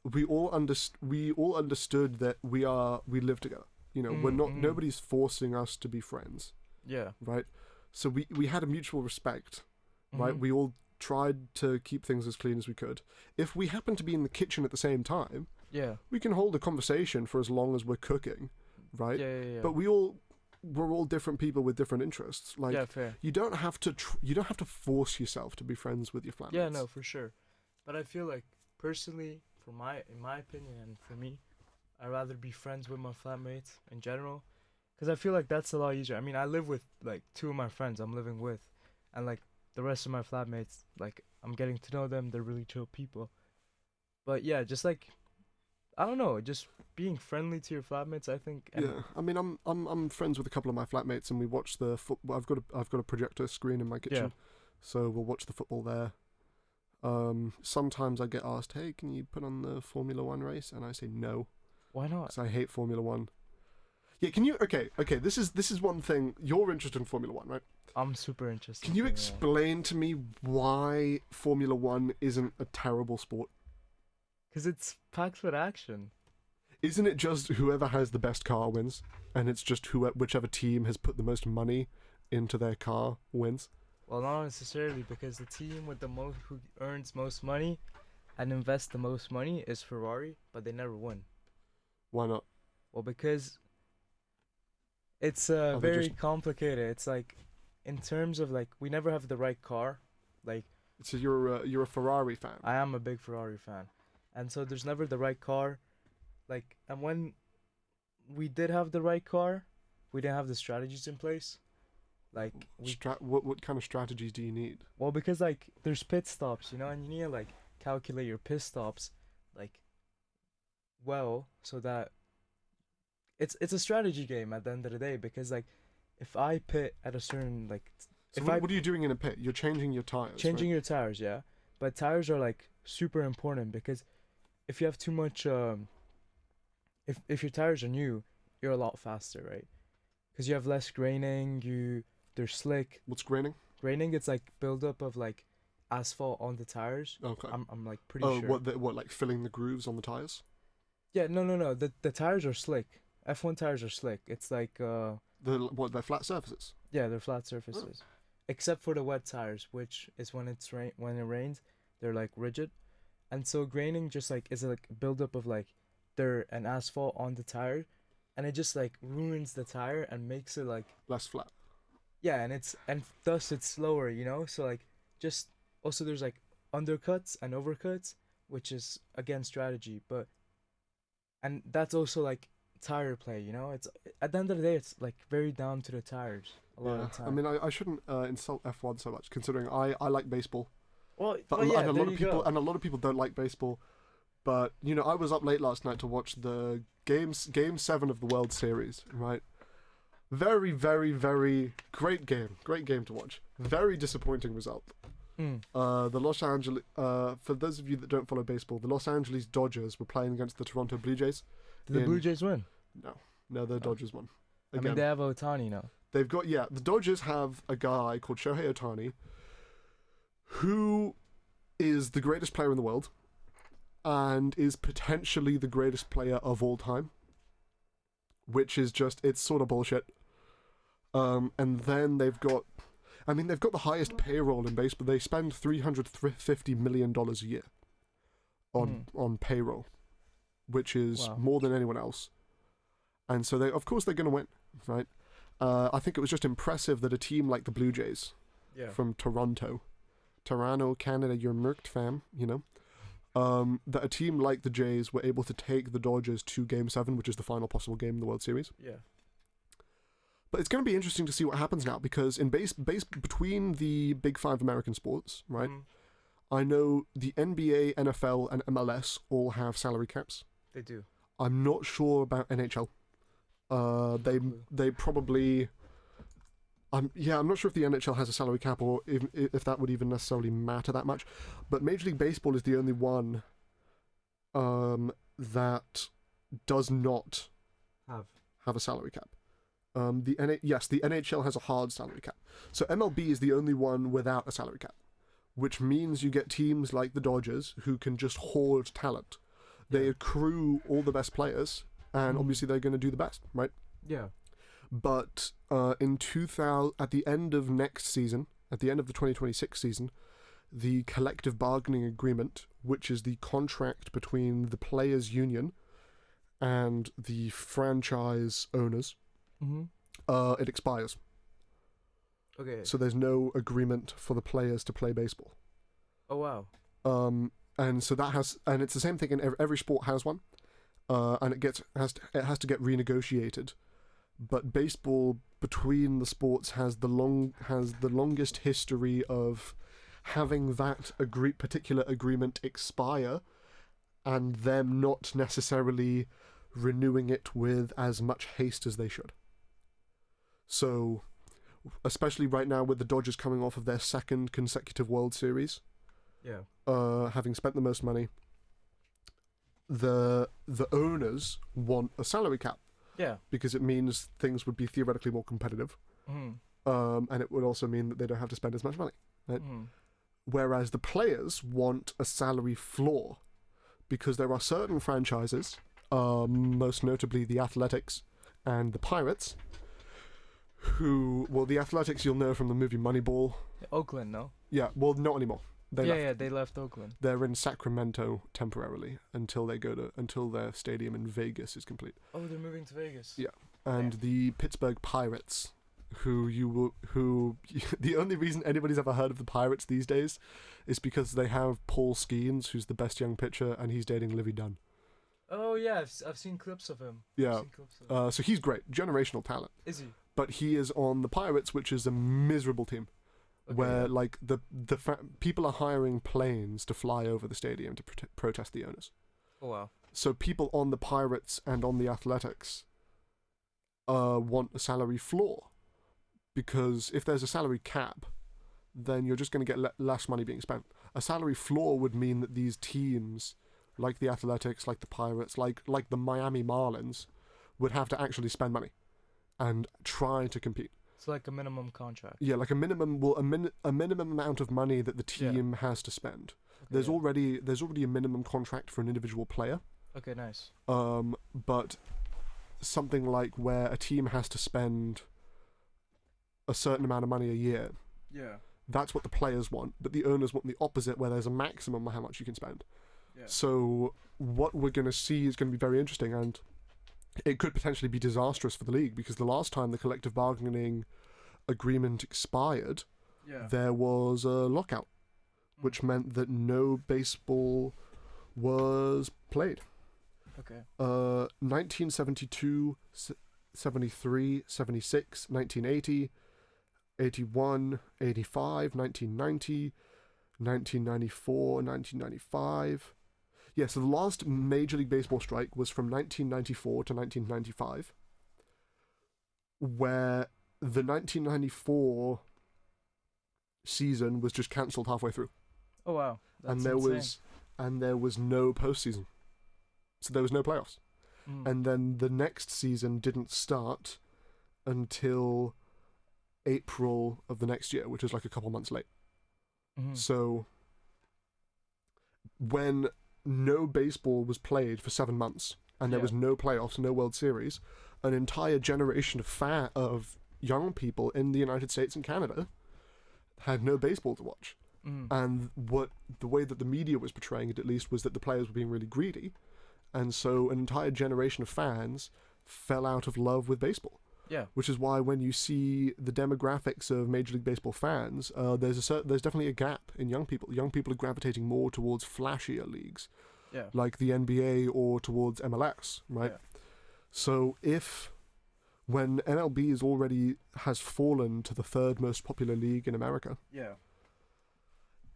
we all understood that we live together. You know, we're not nobody's forcing us to be friends, Yeah. right? So we had a mutual respect, right? Mhm. We all tried to keep things as clean as we could. If we happen to be in the kitchen at the same time, Yeah. we can hold a conversation for as long as we're cooking, right? Yeah. Yeah. Yeah. But we're all different people with different interests. Like yeah, fair. you don't have to you don't have to force yourself to be friends with your flatmates. Yeah, no, for sure. But I feel like personally, in my opinion, and for me, I'd rather be friends with my flatmates in general, because I feel like that's a lot easier. I mean, I live with like two of my friends I'm living with, and like the rest of my flatmates, like I'm getting to know them. They're really chill people. But yeah, just like I don't know, just being friendly to your flatmates, I think. And Yeah, I mean, I'm friends with a couple of my flatmates, and we watch the football. I've got a projector screen in my kitchen, so we'll watch the football there. Sometimes I get asked, "Hey, can you put on the Formula One race?" And I say no, why not? because I hate Formula One. Yeah, can you? Okay. This is one thing. You're interested in Formula One, right? I'm super interested. Can you in explain to me why Formula One isn't a terrible sport? Because it's packed with action. Isn't it just whoever has the best car wins, and it's just whichever team has put the most money into their car wins? Well, not necessarily, because the team with the most who earns most money and invests the most money is Ferrari, but they never win. Why not? Well, because it's Are they very just- complicated. It's like in terms of like we never have the right car. Like So you're a Ferrari fan. I am a big Ferrari fan, and so there's never the right car. Like, and when we did have the right car, we didn't have the strategies in place. Like What kind of strategies do you need? well, because like there's pit stops, you know, and you need to like calculate your pit stops, like, well, so that it's a strategy game at the end of the day. Because like, if I pit at a certain like, So if what are you doing in a pit? You're changing your tires. changing right? your tires, yeah, but tires are like super important because if you have too much, if your tires are new, you're a lot faster, right? Because you have less graining, they're slick. What's graining? Graining, it's like buildup of like asphalt on the tires. Okay. I'm like pretty Oh, sure. what like filling the grooves on the tires? Yeah, no. The tires are slick. F1 tires are slick. It's like They're flat surfaces. yeah, they're flat surfaces. Except for the wet tires, which is when when it rains, they're like rigid. And so graining just like is like a buildup of like dirt and asphalt on the tire, and it just like ruins the tire and makes it like Less flat. yeah, and thus it's slower, you know? So like just also there's like undercuts and overcuts, which is again strategy, but and that's also like tire play, you know? It's at the end of the day it's like very down to the tires a lot Yeah. of the time. I mean, I shouldn't insult F1 so much, considering I like baseball. well, But well, yeah, and a there lot of you people go. and a lot of people don't like baseball. But you know, I was up late last night to watch the game 7 of the World Series. Right, very, very, very great game. Great game to watch. Very disappointing result. Mm. The Los Angeles. For those of you that don't follow baseball, the Los Angeles Dodgers were playing against the Toronto Blue Jays. Did the in- Blue Jays win? No, the Dodgers won. I mean, they have Otani now. They've got the Dodgers have a guy called Shohei Ohtani, who is the greatest player in the world, and is potentially the greatest player of all time. Which is it's sort of bullshit. And then they've got the highest payroll in baseball. They spend $350 million a year on payroll, which is Wow. more than anyone else. And so of course they're going to win, right? I think it was just impressive that a team like the Blue Jays Yeah. from Toronto, Canada, you're murked, fam, that a team like the Jays were able to take the Dodgers to Game 7, which is the final possible game in the World Series. Yeah. But it's going to be interesting to see what happens now, because in base between the big five American sports, right? Mhm. I know the NBA, NFL, and MLS all have salary caps. They do. I'm not sure about NHL. They probably. I'm not sure if the NHL has a salary cap or if that would even necessarily matter that much. But Major League Baseball is the only one that does not have a salary cap. The NHL has a hard salary cap. So MLB is the only one without a salary cap, which means you get teams like the Dodgers who can just hoard talent. They accrue all the best players, and obviously they're going to do the best, right? Yeah. But at the end of next season, at the end of the 2026 season, the collective bargaining agreement, which is the contract between the players' union and the franchise owners, it expires. Okay. So there's no agreement for the players to play baseball. Oh wow. And so it's the same thing in every sport has one, and it has to get renegotiated. But baseball, between the sports, has the longest history of having that particular agreement expire, and them not necessarily renewing it with as much haste as they should. So, especially right now with the Dodgers coming off of their second consecutive World Series, having spent the most money, the owners want a salary cap. Yeah. Because it means things would be theoretically more competitive. And it would also mean that they don't have to spend as much money. Right? Whereas the players want a salary floor, because there are certain franchises, most notably the Athletics and the Pirates, the Athletics you'll know from the movie Moneyball. Oakland, no? Yeah, well, not anymore. They left Oakland. They're in Sacramento temporarily until their stadium in Vegas is complete. Oh, they're moving to Vegas. Yeah, and the Pittsburgh Pirates, who the only reason anybody's ever heard of the Pirates these days is because they have Paul Skeens, who's the best young pitcher, and he's dating Livy Dunn. Oh yeah, I've seen clips of him. Yeah, so he's great, generational talent. Is he? But he is on the Pirates, which is a miserable team. Okay, where like the people are hiring planes to fly over the stadium to protest the owners. Oh wow! So people on the Pirates and on the Athletics want a salary floor, because if there's a salary cap, then you're just going to get less money being spent. A salary floor would mean that these teams, like the Athletics, like the Pirates, like the Miami Marlins, would have to actually spend money and try to compete. It's like a minimum contract. Yeah, like a minimum amount of money that the team has to spend. Okay, there's already a minimum contract for an individual player. Okay, nice. But something like where a team has to spend a certain amount of money a year. Yeah. That's what the players want, but the owners want the opposite, where there's a maximum of how much you can spend. Yeah. So what we're going to see is going to be very interesting, and it could potentially be disastrous for the league, because the last time the collective bargaining agreement expired, there was a lockout, which meant that no baseball was played. Okay. 1972, 73, 76, 1980, 81, 85, 1990, 1994, 1995... Yeah, so the last Major League Baseball strike was from 1994 to 1995, where the 1994 season was just cancelled halfway through. Oh wow! That's and there was no postseason, so there was no playoffs, and then the next season didn't start until April of the next year, which was like a couple months late. So when no baseball was played for 7 months, and there was no playoffs, no World Series, an entire generation of young people in the United States and Canada had no baseball to watch. And the way that the media was portraying it, at least, was that the players were being really greedy, and so an entire generation of fans fell out of love with baseball. Yeah. Which is why when you see the demographics of Major League Baseball fans, there's definitely a gap in young people. Young people are gravitating more towards flashier leagues, Yeah. like the NBA or towards MLS, right? Yeah. So when MLB has fallen to the third most popular league in America, Yeah.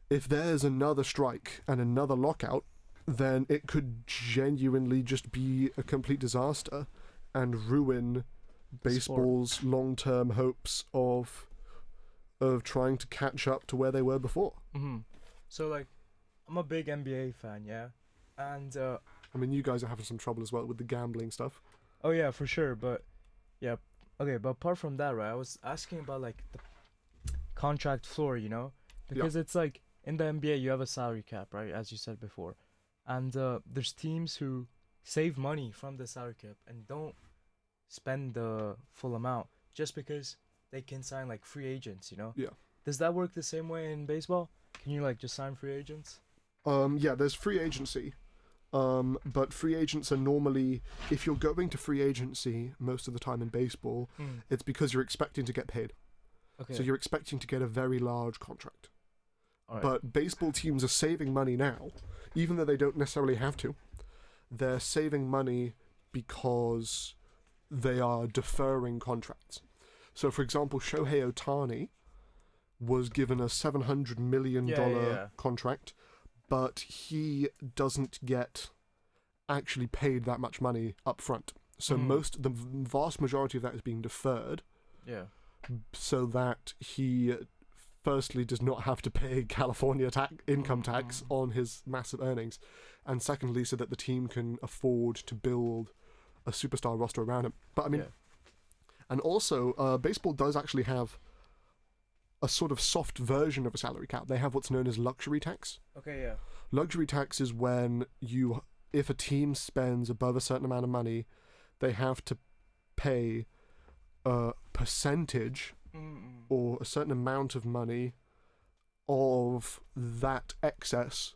if there's another strike and another lockout, then it could genuinely just be a complete disaster and ruin baseball's long-term hopes of trying to catch up to where they were before. Mm-hmm. So like, I'm a big NBA fan, yeah, and I mean, you guys are having some trouble as well with the gambling stuff. oh yeah, for sure, but yeah, okay, but apart from that, right, I was asking about like the contract floor, you know, because it's like in the NBA you have a salary cap, right, as you said before, and there's teams who save money from the salary cap and don't spend the full amount just because they can sign like free agents, you know? Yeah. Does that work the same way in baseball? Can you like just sign free agents? Yeah, there's free agency. But free agents are normally, if you're going to free agency most of the time in baseball, it's because you're expecting to get paid. Okay. So you're expecting to get a very large contract. All right. But baseball teams are saving money now, even though they don't necessarily have to. They're saving money because they are deferring contracts. So, for example, Shohei Ohtani was given a $700 million contract, but he doesn't get actually paid that much money up front. So the vast majority of that is being deferred. Yeah. So that he firstly does not have to pay California income tax on his massive earnings, and secondly so that the team can afford to build a superstar roster around him. But I mean, and also baseball does actually have a sort of soft version of a salary cap. They have what's known as luxury tax. Okay, yeah. Luxury tax is when if a team spends above a certain amount of money, they have to pay a percentage or a certain amount of money of that excess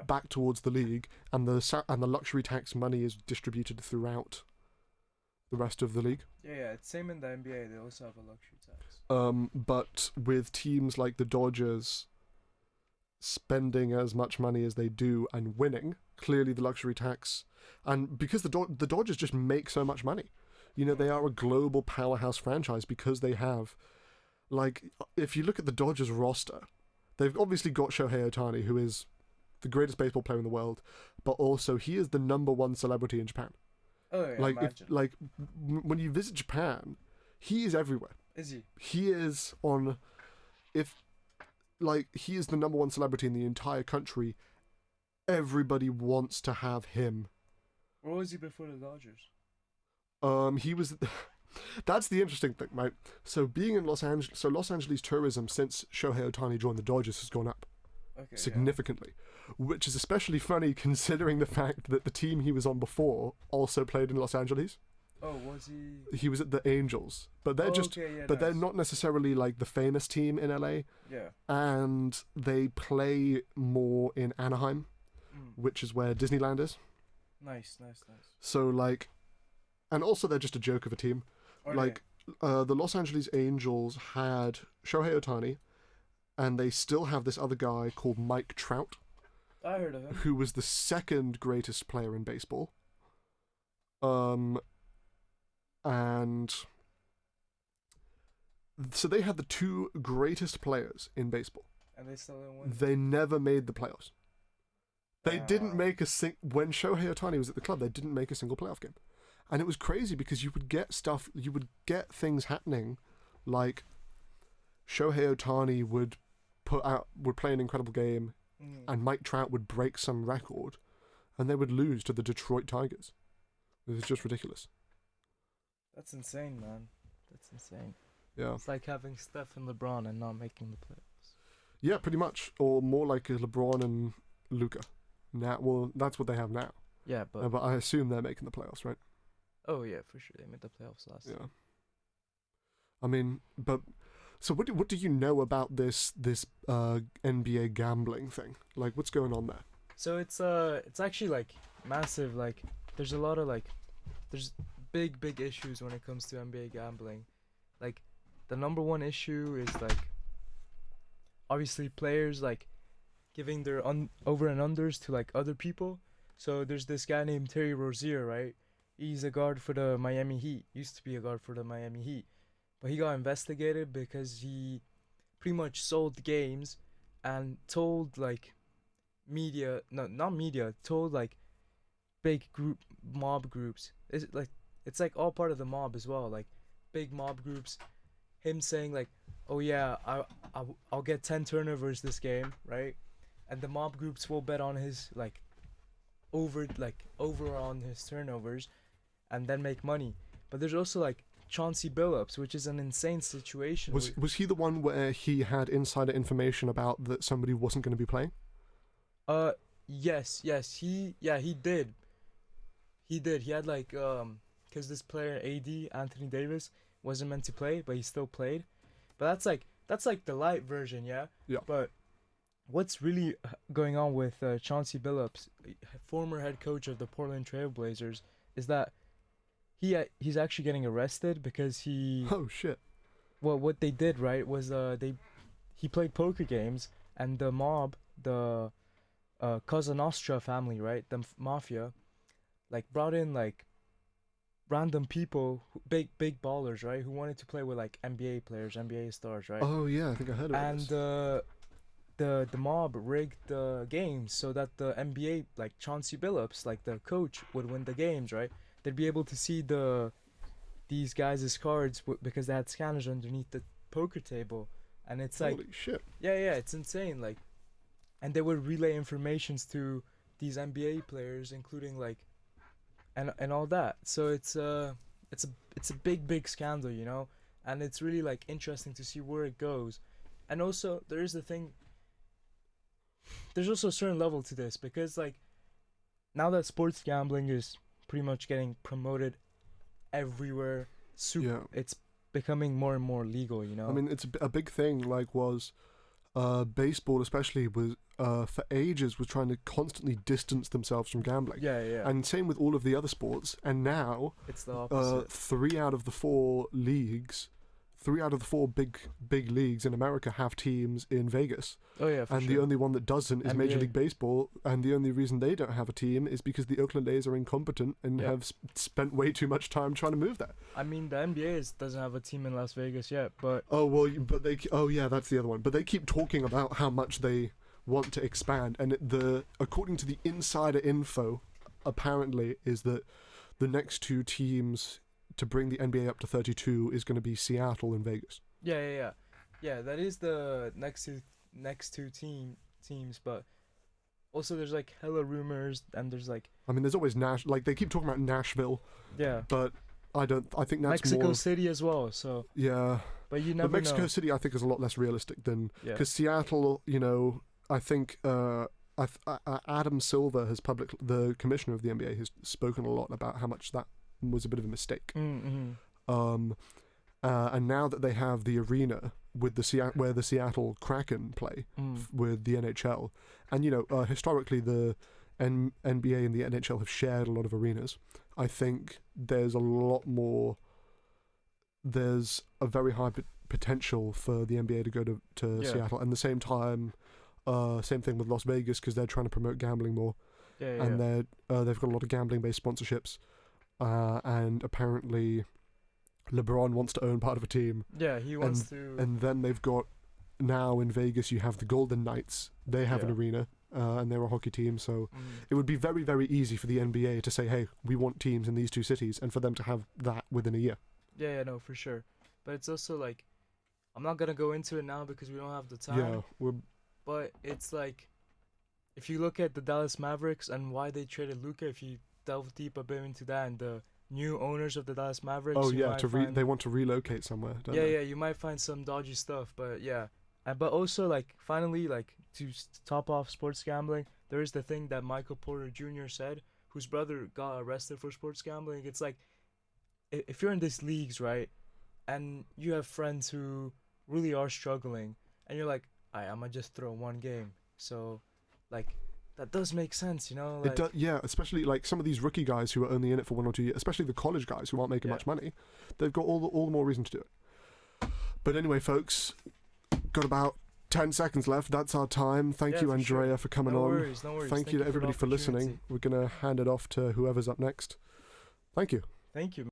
back towards the league, and the luxury tax money is distributed throughout the rest of the league. Yeah, it's same in the NBA. They also have a luxury tax. But with teams like the Dodgers spending as much money as they do and winning, clearly the luxury tax, and because the Dodgers just make so much money. You know, they are a global powerhouse franchise because they have, like, if you look at the Dodgers roster, they've obviously got Shohei Ohtani, who is the greatest baseball player in the world, but also he is the -- celebrity in Japan. Oh, yeah, like, imagine. when you visit Japan, he is everywhere. Is he? He is on, he is the #1 celebrity in the entire country. Everybody wants to have him. Where was he before the Dodgers? He was. That's the interesting thing, right? So being in Los Angeles tourism since Shohei Ohtani joined the Dodgers has gone up significantly, which is especially funny considering the fact that the team he was on before also played in Los Angeles. Oh, was he? He was at the Angels, but they're they're not necessarily like the famous team in LA. Yeah. And they play more in Anaheim, which is where Disneyland is. Nice. So and also they're just a joke of a team. The Los Angeles Angels had Shohei Ohtani, and they still have this other guy called Mike Trout. I heard of him. Who was the second greatest player in baseball. And so they had the two greatest players in baseball. And they still didn't win. They never made the playoffs. They didn't make when Shohei Ohtani was at the club, they didn't make a single playoff game. And it was crazy because you would get things happening like Shohei Ohtani would play an incredible game and Mike Trout would break some record and they would lose to the Detroit Tigers. It was just ridiculous. That's insane, man. That's insane. Yeah. It's like having Steph and LeBron and not making the playoffs. Yeah, pretty much. Or more like LeBron and Luka. Now, well, that's what they have now. Yeah, but I assume they're making the playoffs, right? Oh yeah, for sure. They made the playoffs last time. I mean, but so what do you know about this NBA gambling thing? Like, what's going on there? So it's actually like massive. Like, there's a lot of there's big issues when it comes to NBA gambling. Like, the number one issue is like obviously players like giving their over and unders to like other people. So there's this guy named Terry Rozier, right? He's a guard for the Miami Heat. Used to be a guard for the Miami Heat, but he got investigated because he pretty much sold games and told like media, no, not media, told like big group mob groups. It's like all part of the mob as well. Like big mob groups. Him saying like, "Oh yeah, I'll get 10 turnovers this game, right?" And the mob groups will bet on his over on his turnovers, and then make money. But there's also like Chauncey Billups, which is an insane situation. Was he the one where he had insider information about that somebody wasn't going to be playing? Yes, he did. He did. He had like because this player AD Anthony Davis wasn't meant to play, but he still played. But that's like the light version, yeah. Yeah. But what's really going on with Chauncey Billups, former head coach of the Portland Trail Blazers, is that he's actually getting arrested because he. Oh shit. Well, what they did right was he played poker games, and the mob, the Cosa Nostra family, right, the mafia, like brought in like random people, big ballers, right, who wanted to play with like NBA players, NBA stars, right? Oh yeah, I think I heard about And this. the mob rigged the games so that the NBA, like Chauncey Billups, like the coach, would win the games, right? They'd be able to see these guys' cards because they had scanners underneath the poker table, and it's like, Holy shit. yeah, it's insane. Like, and they would relay informations to these NBA players, including like, and all that. So it's a big scandal, you know, and it's really like interesting to see where it goes. And also there is the thing. There's also a certain level to this because like now that sports gambling is pretty much getting promoted everywhere, it's becoming more and more legal, you know. I mean, it's a big thing. Like, was baseball especially was for ages was trying to constantly distance themselves from gambling. Yeah. And same with all of the other sports. And now, it's the opposite. 3 out of the 4 big leagues in America have teams in Vegas. Oh yeah, for and sure. the only one that doesn't is Major NBA. League Baseball, and the only reason they don't have a team is because the Oakland A's are incompetent and Yeah. have spent way too much time trying to move that. I mean, the NBA doesn't have a team in Las Vegas yet, but Oh well, but yeah, that's the other one. But they keep talking about how much they want to expand, and according to the insider info, apparently is that the next 2 teams to bring the NBA up to 32 is going to be Seattle and Vegas. yeah. That is the next two teams, but also there's like hella rumors, and there's like, I mean, there's always like they keep talking about Nashville, yeah, but I think that's Mexico more. City as well. So Yeah, but you but never Mexico know. City I think is a lot less realistic than Yeah. because Seattle, you know, I think Adam Silver the commissioner of the NBA, has spoken a lot about how much that was a bit of a mistake. Mm-hmm. And now that they have the arena with where the Seattle Kraken play with the NHL, and you know, historically the NBA and the NHL have shared a lot of arenas. I think there's a lot more. There's a very high potential for the NBA to go to Yeah. Seattle, and the same time, same thing with Las Vegas because they're trying to promote gambling more, Yeah. and they've got a lot of gambling-based sponsorships, and apparently, LeBron wants to own part of a team. Yeah, he wants to. And then they've got, now in Vegas, you have the Golden Knights. They have an Yeah. arena, and they're a hockey team. So it would be very, very easy for the NBA to say, hey, we want teams in these 2 cities, and for them to have that within a year. Yeah, no, for sure. But it's also like, I'm not gonna go into it now because we don't have the time. Yeah, But it's like, if you look at the Dallas Mavericks and why they traded Luka, if you delve deep a bit into that, and the new owners of the Dallas Mavericks. oh you yeah, might they want to relocate somewhere, don't yeah, they? yeah, you might find some dodgy stuff, but yeah. But also, like, finally, like, to top off sports gambling, there is the thing that Michael Porter Jr. said, whose brother got arrested for sports gambling. It's like, if you're in these leagues, right, and you have friends who really are struggling, and you're like, I'm gonna just throw one game. So, like, that does make sense, you know. Like, It does, yeah. Especially like some of these rookie guys who are only in it for 1 or 2 years, especially the college guys who aren't making Yeah. much money. They've got all the more reason to do it. But anyway, folks, got about 10 seconds left. That's our time. Thank Yeah, you, for Andrea, sure. for coming No on. worries, no worries. Thank you to the everybody for listening. opportunity. We're gonna hand it off to whoever's up next. Thank you. Thank you.